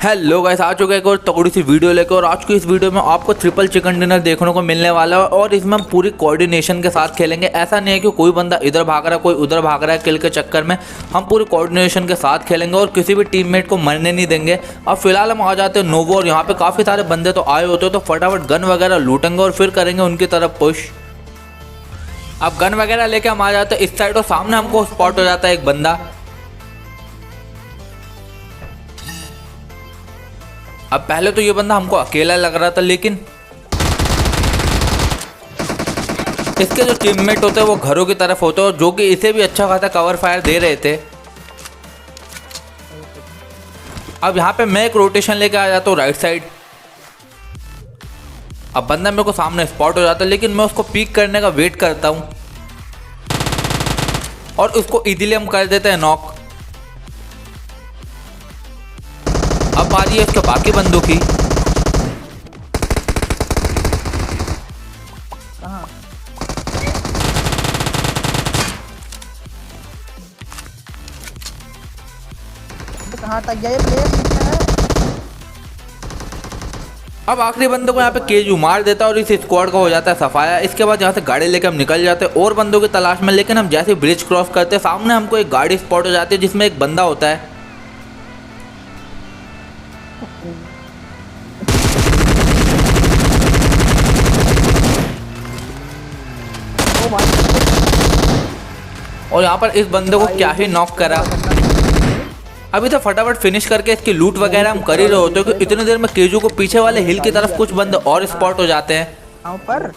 Hello guys, आ चुका है एक और तगड़ी सी वीडियो लेकर। और आज की इस वीडियो में आपको ट्रिपल चिकन डिनर देखने को मिलने वाला है और इसमें हम पूरी कोऑर्डिनेशन के साथ खेलेंगे। ऐसा नहीं है कि कोई बंदा इधर भाग रहा है कोई उधर भाग रहा है, किल के चक्कर में। हम पूरी कोऑर्डिनेशन के साथ खेलेंगे और किसी भी टीममेट को मरने नहीं देंगे। अब फिलहाल हम आ जाते हैं नोवो और यहाँ पे काफ़ी सारे बंदे तो आए होते हैं, तो फटाफट गन वगैरह लूटेंगे और फिर करेंगे उनकी तरफ पुश। अब गन वगैरह लेके हम आ जाते हैं इस साइड और सामने हमको स्पॉट हो जाता है एक बंदा। अब पहले तो ये बंदा हमको अकेला लग रहा था, लेकिन इसके जो टीममेट होते हैं वो घरों की तरफ होते हैं, जो कि इसे भी अच्छा खासा कवर फायर दे रहे थे। अब यहाँ पे मैं एक रोटेशन लेके आ जाता हूँ राइट साइड। अब बंदा मेरे को सामने स्पॉट हो जाता है, लेकिन मैं उसको पीक करने का वेट करता हूँ और उसको इजीली हम कर देते हैं नॉक। अब बारी है इसके बाकी बंदों की। कहाँ तक गया ये प्लेयर? अब आखिरी बंदे को यहाँ पे केजू मार देता है और इस स्क्वाड का हो जाता है सफाया। इसके बाद यहाँ से गाड़ी लेकर हम निकल जाते हैं और बंदों की तलाश में। लेकिन हम जैसे ब्रिज क्रॉस करते हैं सामने हमको एक गाड़ी स्पॉट हो जाती है जिसमें एक बंदा होता है। और यहाँ पर इस बंदे को क्या ही नॉक करा। अभी तो फटाफट फिनिश करके इसकी लूट वगैरह हम कर ही रहे होते हैं कि इतनी देर में केजू को पीछे वाले हिल की तरफ कुछ बंदे और स्पॉट हो जाते हैं। पर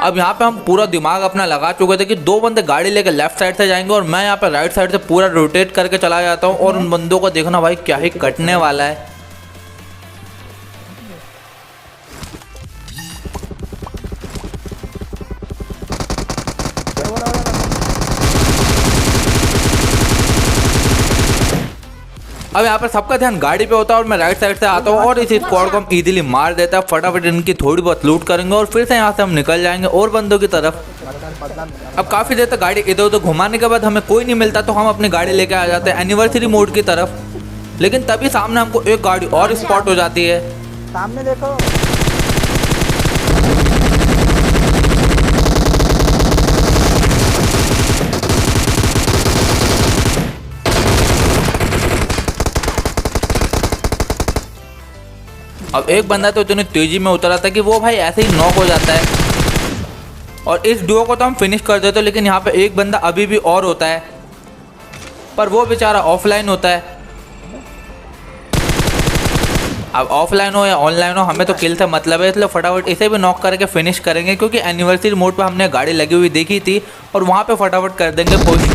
अब यहाँ पे हम पूरा दिमाग अपना लगा चुके थे कि दो बंदे गाड़ी लेकर लेफ्ट साइड से जाएंगे और मैं यहाँ पे राइट साइड से पूरा रोटेट करके चला जाता हूँ और उन बंदों को देखना भाई क्या ही कटने वाला है। अब यहाँ पर सबका ध्यान गाड़ी पे होता है और मैं राइट साइड से आता हूँ और इस स्क्वाड को हम इजीली मार देता है। फटाफट इनकी थोड़ी बहुत लूट करेंगे और फिर से यहाँ से हम निकल जाएंगे और बंदों की तरफ। अब काफ़ी देर तक गाड़ी इधर उधर घुमाने के बाद हमें कोई नहीं मिलता, तो हम अपनी गाड़ी लेके आ जाते हैं एनिवर्सरी मोड की तरफ। लेकिन तभी सामने हमको एक गाड़ी और स्पॉट हो जाती है। सामने देखो। अब एक बंदा तो इतनी तेजी में उतरा था कि वो भाई ऐसे ही नॉक हो जाता है और इस डुओ को तो हम फिनिश कर देते। लेकिन यहाँ पे एक बंदा अभी भी और होता है, पर वो बेचारा ऑफलाइन होता है। अब ऑफलाइन हो या ऑनलाइन हो, हमें तो किल से मतलब है, इसलिए फटाफट इसे भी नॉक करके फिनिश करेंगे, क्योंकि एनिवर्सरी मोड पे हमने गाड़ी लगी हुई देखी थी और वहाँ पे फटाफट कर देंगे पुश।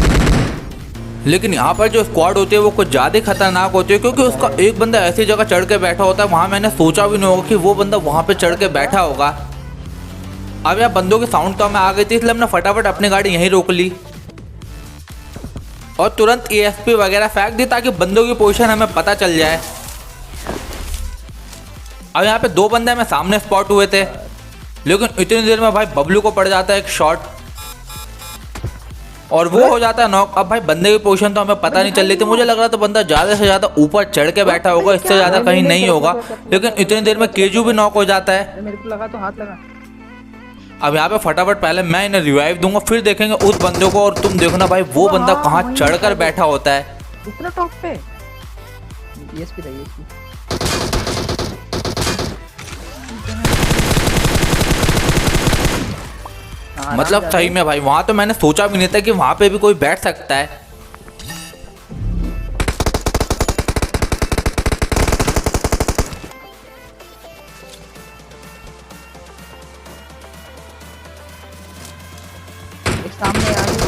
लेकिन यहाँ पर जो स्क्वाड होती है वो कुछ ज़्यादा खतरनाक होती है, क्योंकि उसका एक बंदा ऐसी जगह चढ़ के बैठा होता है वहाँ मैंने सोचा भी नहीं होगा कि वो बंदा वहाँ पे चढ़ के बैठा होगा। अब यहाँ बंदों की साउंड तो हमें आ गई थी, इसलिए हमने फटाफट अपनी गाड़ी यहीं रोक ली और तुरंत ESP वगैरह फेंक दी ताकि बंदों की पोजीशन हमें पता चल जाए। अब यहाँ पे दो बंदे हमें सामने स्पॉट हुए थे, लेकिन इतनी देर में भाई बबलू को पड़ जाता है एक शॉट और वो हो जाता है नॉक। अब भाई बंदे की पोजीशन तो हमें पता नहीं चल रही थी, मुझे लग रहा था बंदा ज़्यादा से ज़्यादा ऊपर चढ़ के बैठा होगा, इससे ज़्यादा कहीं नहीं होगा। लेकिन इतनी देर में केजू भी नॉक हो जाता है। मेरे को लगा तो हाथ लगा। अब यहाँ पे फटाफट पहले मैं इन्हें रिवाइव दूंगा, फिर देखेंगे उस बंदे को और तुम देखना भाई वो बंदा कहाँ चढ़कर बैठा होता है। इतना टॉप पे ESP था, ESP। मतलब सही में भाई वहां तो मैंने सोचा भी नहीं था कि वहां पे भी कोई बैठ सकता है। एक सामने आ गया।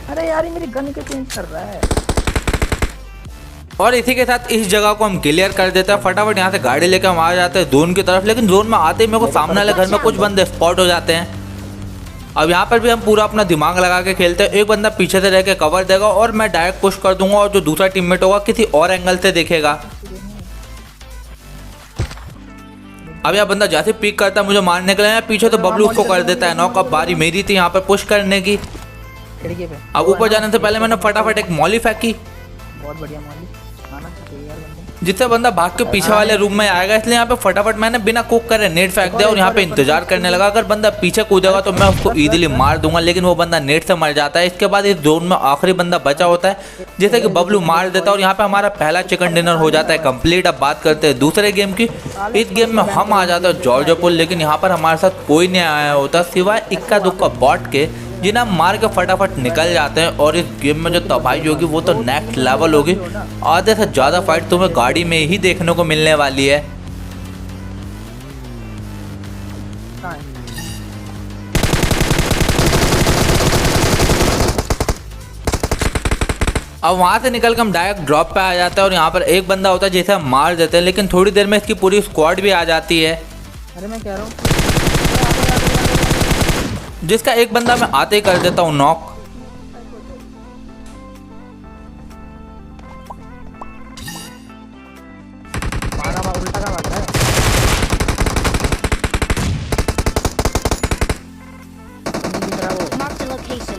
अरे यार ये मेरी गन क्यों चेंज कर रहा है? और इसी के साथ इस जगह को हम क्लियर कर देते हैं। फटाफट यहाँ से गाड़ी लेकर हम आ जाते हैं जोन की तरफ, लेकिन जोन में आते ही मेरे को सामने वाले घर में कुछ बंदे स्पॉट हो जाते हैं। अब यहाँ पर भी हम पूरा अपना दिमाग लगा के खेलते हैं। एक बंदा पीछे से रह के कवर देगा और मैं डायरेक्ट पुश कर दूंगा और जो दूसरा टीममेट होगा किसी और एंगल से देखेगा। अब यह बंदा जैसे पीक करता है मुझे मारने के लिए, पीछे तो बबलू उसको कर देता है नॉक। अब बारी मेरी थी यहाँ पर पुश करने की। खिड़की पे अब ऊपर जाने से पहले मैंने फटाफट एक मॉली फेंकी, बहुत बढ़िया मॉली आना चाहिए यार बंदे। जिससे बंदा भाग के पीछे वाले रूम में आएगा, इसलिए यहाँ पे फटाफट मैंने बिना कुक करे नेट फेंक दिया और यहाँ पे इंतजार करने लगा। अगर बंदा पीछे कूदेगा तो मैं उसको इजीली मार दूंगा, लेकिन वो बंदा नेट से मर जाता है। इसके बाद इस जोन में आखिरी बंदा बचा होता है जिसे कि बबलू मार देता है और यहाँ पे हमारा पहला चिकन डिनर हो जाता है कंप्लीट। अब बात करते हैं दूसरे गेम की। इस गेम में हम आ जाते हैं जॉर्जिया, लेकिन यहाँ पर हमारे साथ कोई नहीं आया होता सिवाय इक्का दुक्का बॉट के, जिन्हें हम मार के फटाफट निकल जाते हैं। और इस गेम में जो तबाही होगी वो तो नेक्स्ट लेवल होगी। आधे से ज़्यादा फाइट तुम्हें गाड़ी में ही देखने को मिलने वाली है। कहाँ है? अब वहाँ से निकल के हम डायरेक्ट ड्रॉप पे आ जाते हैं और यहाँ पर एक बंदा होता है जिसे हम मार देते हैं, लेकिन थोड़ी देर में इसकी पूरी स्क्वाड भी आ जाती है, अरे मैं कह रहा हूँ जिसका एक बंदा मैं आते ही कर देता हूँ नॉक। मारा उल्टा का मार रहा है। नहीं दिख रहा वो। Marked a location.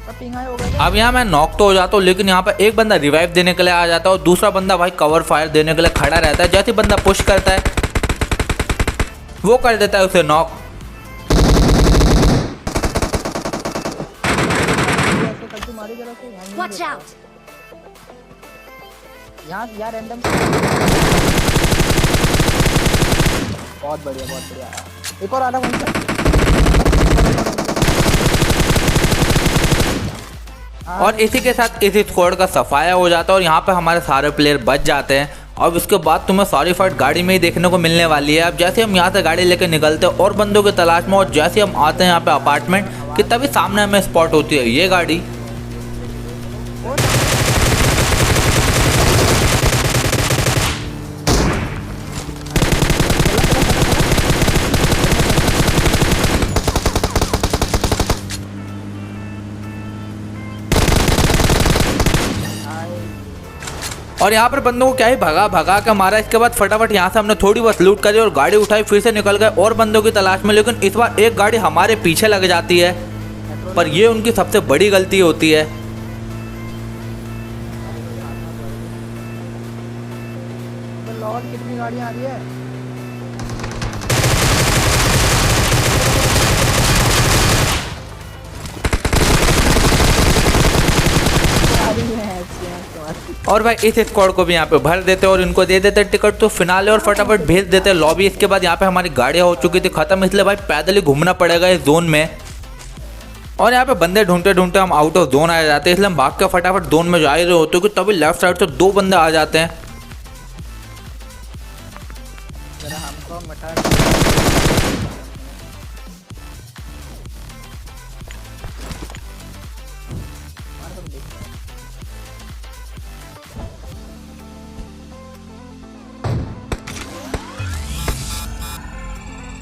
अब पिंग आया होगा क्या? अब यहाँ मैं नॉक तो हो जाता हूँ, लेकिन यहाँ पर एक बंदा रिवाइव देने के लिए आ जाता है और दूसरा बंदा भाई कवर फायर देने के लिए खड़ा रहता है। जैसे ही बंदा पुश करता है वो कर देता है उसे नॉक। ऐसे कल्चू मारी जरा से यहाँ Watch out! यहाँ यार रैंडम। बहुत बढ़िया बहुत बढ़िया। एक और आ रहा वहीं से। और इसी के साथ इस स्क्वाड का सफाया हो जाता है और यहाँ पे हमारे सारे प्लेयर बच जाते हैं। और उसके बाद तुम्हें सारी फाइट गाड़ी में ही देखने को मिलने वाली है। अब जैसे हम यहाँ से गाड़ी लेकर निकलते हैं और बंदों की तलाश में, और जैसे हम आते हैं यहाँ पे अपार्टमेंट कि तभी सामने हमें स्पॉट होती है ये गाड़ी। और यहाँ पर बंदों को क्या ही भगा भगा के मारा। इसके बाद फटाफट यहाँ से हमने थोड़ी बहुत लूट करी और गाड़ी उठाई, फिर से निकल गए और बंदों की तलाश में। लेकिन इस बार एक गाड़ी हमारे पीछे लग जाती है, पर ये उनकी सबसे बड़ी गलती होती है। लॉर्ड कितनी गाड़ियाँ आ रही है? और भाई इस स्क्वाड को भी यहाँ पे भर देते और इनको दे देते टिकट तो फिनाले और फटाफट भेज देते लॉबी। इसके बाद यहाँ पे हमारी गाड़ियाँ हो चुकी थी खत्म, इसलिए भाई पैदल ही घूमना पड़ेगा इस जोन में। और यहाँ पे बंदे ढूंढते ढूंढते हम आउट ऑफ जोन आ जाते हैं, इसलिए हम भाग के फटाफट जोन में जा ही रहे होते कि तभी लेफ्ट साइड से दो बंदे आ जाते हैं। जरा हमको मटा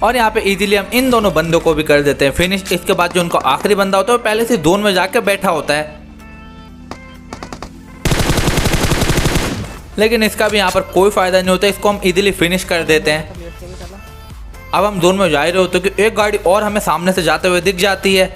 और यहाँ पे इजीली हम इन दोनों बंदों को भी कर देते हैं फिनिश। इसके बाद जो उनका आखिरी बंदा होता है वो पहले से जोन में जाके बैठा होता है, लेकिन इसका भी यहाँ पर कोई फायदा नहीं होता, इसको हम इजीली फिनिश कर देते हैं। अब हम जोन में जा ही रहे होते कि एक गाड़ी और हमें सामने से जाते हुए दिख जाती है।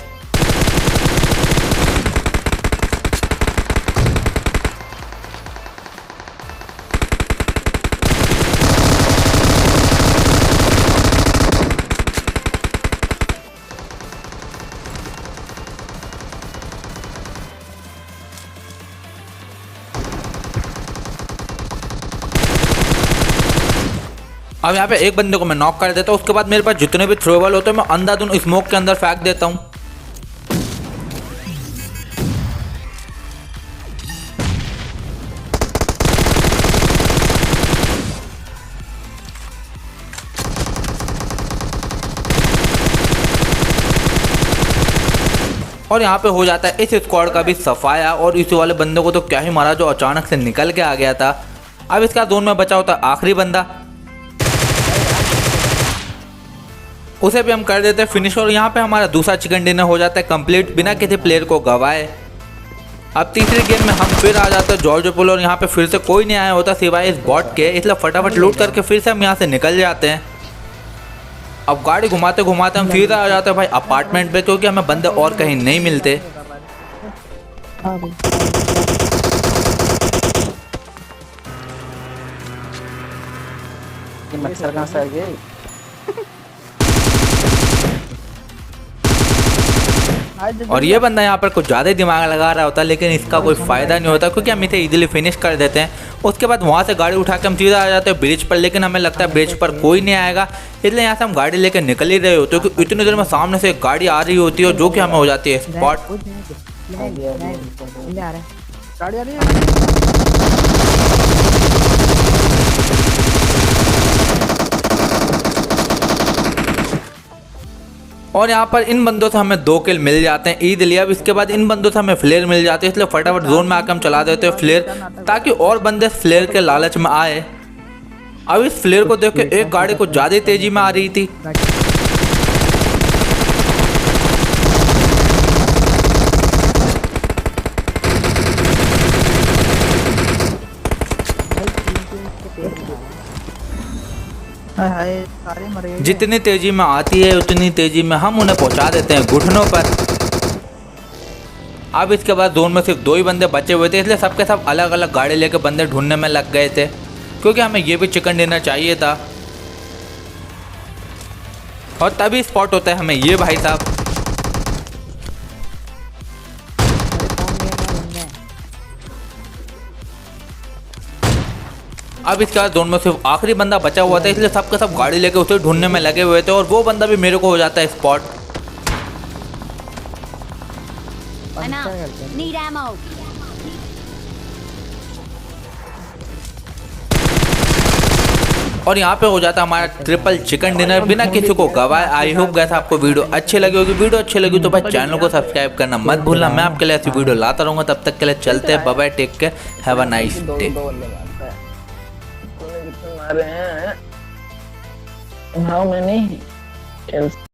अब यहाँ पे एक बंदे को मैं नॉक कर देता हूँ, उसके बाद मेरे पास जितने भी थ्रोबल होते हैं मैं अंधाधुन स्मोक के अंदर फेंक देता हूँ। और यहाँ पे हो जाता है इस स्क्वाड का भी सफाया। और इस वाले बंदे को तो क्या ही मारा जो अचानक से निकल के आ गया था। अब इसका जोन में बचा होता आखिरी बंदा, उसे भी हम कर देते हैं फिनिश। और यहाँ पे हमारा दूसरा चिकन डिनर हो जाता है कंप्लीट बिना किसी प्लेयर को गवाए। अब तीसरी गेम में हम फिर आ जाते हैं जॉर्ज पुल और यहाँ पे फिर से कोई नहीं आया होता सिवाय इस बॉट के, इसलिए फटाफट लूट करके फिर से हम यहाँ से निकल जाते हैं। अब गाड़ी घुमाते घुमाते हम फिर आ जाते हैं भाई अपार्टमेंट पे, क्योंकि हमें बंदे और कहीं नहीं मिलते। मच्छर कहाँ से आ गए? और ये बंदा यहाँ पर कुछ ज़्यादा ही दिमाग लगा रहा होता है, लेकिन इसका कोई फ़ायदा नहीं होता क्योंकि हम इसे इजीली फिनिश कर देते हैं। उसके बाद वहाँ से गाड़ी उठा के हम सीधा आ जाते हैं ब्रिज पर, लेकिन हमें लगता है ब्रिज पर कोई नहीं आएगा, इसलिए यहाँ से हम गाड़ी लेकर निकल ही रहे होते हैं क्योंकि इतनी देर में सामने से एक गाड़ी आ रही होती है जो कि हमें हो जाती है स्पॉट। गाड़ी आ रही है। और यहाँ पर इन बंदों से हमें 2 किल मिल जाते हैं ईजिली। अब इसके बाद इन बंदों से हमें फ्लेयर मिल जाती है, इसलिए फटाफट जोन में आकर हम चला देते हैं फ्लेयर, ताकि और बंदे फ्लेयर के लालच में आए। अब इस फ्लेयर को देख के एक गाड़ी कुछ ज़्यादा तेजी में आ रही थी। हाय सारे मर गए। जितनी तेजी में आती है उतनी तेजी में हम उन्हें पहुंचा देते हैं घुटनों पर। अब इसके बाद जोन में सिर्फ 2 ही बंदे बचे हुए थे, इसलिए सबके सब अलग अलग गाड़ी लेके बंदे ढूंढने में लग गए थे, क्योंकि हमें ये भी चिकन डिनर चाहिए था। और तभी स्पॉट होता है हमें ये भाई साहब। अब इसके बाद जोन में सिर्फ आखिरी बंदा बचा हुआ था, इसलिए सबके सब गाड़ी लेके उसे ढूंढने में लगे हुए थे, और वो बंदा भी मेरे को हो जाता है स्पॉट। Need ammo. और यहाँ पे हो जाता है हमारा ट्रिपल चिकन डिनर बिना किसी को गवाए। आई होप गैस आपको वीडियो अच्छी लगी होगी। वीडियो अच्छी लगी तो भाई चैनल को सब्सक्राइब करना मत भूलना। मैं आपके लिए ऐसी वीडियो लाता रहूँगा, तब तक के लिए चलते हैं, bye bye, take care, have a nice day. How many kills?